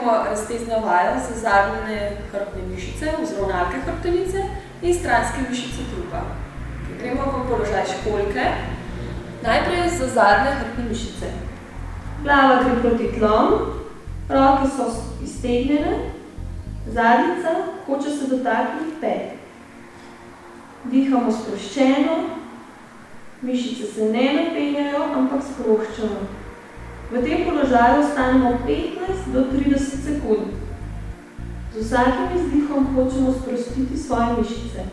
bomo raztezno vajo za zadnje hrbtne mišice, vzravnalke hrbtenice in stranske mišice trupa. Gremo v položaj školjke. Najprej za zadnje hrbtne mišice. Glava gre proti tlom, roke so iztegnjene, zadnjica hoče se dotakniti pet. Dihamo sproščeno, mišice se ne napenjajo, ampak sproščamo. V tem položaju ostanemo 15 do 30 sekund. Z vsakim izdihom hočemo sprostiti svoje mišice.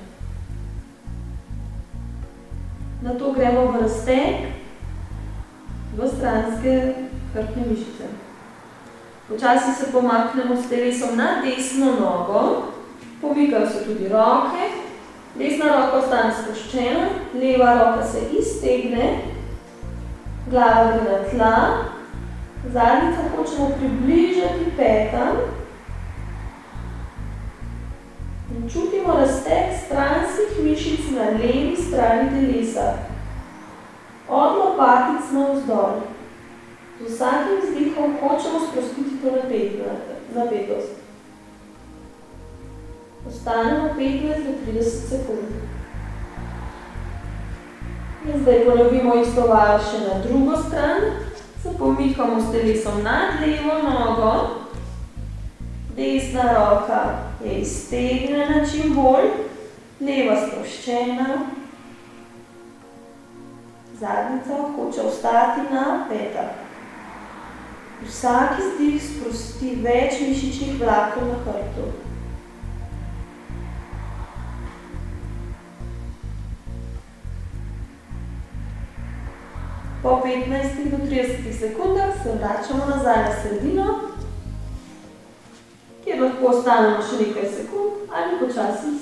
Nato gremo v razteg, v stranske hrbtne mišice. Počasi se pomaknemo s telesom na desno nogo, pomikajo se tudi roke, desna roka ostane sproščena, leva roka se iztegne, glava gre na tla, zadnjico hočemo približati petam in čutimo razteg stranskih mišic na levi strani telesa, od lopatic navzdol. Z vsakim izdihom hočemo sprostiti to napetost. Ostanemo 15 do 30 sekund. In zdaj ponovimo isto vajo še na drugo stran. Se pomikamo s telesom nad levo nogo. Desna roka je iztegnjena čim bolj, leva sproščena. Zadnjica hoče ostati na petah. Vsak izdih sprosti več mišičnih vlakov na hrbtu. Po 15 do 30 sekundah se vračamo nazaj na sredino, kjer lahko ostanemo še nekaj sekund ali počasi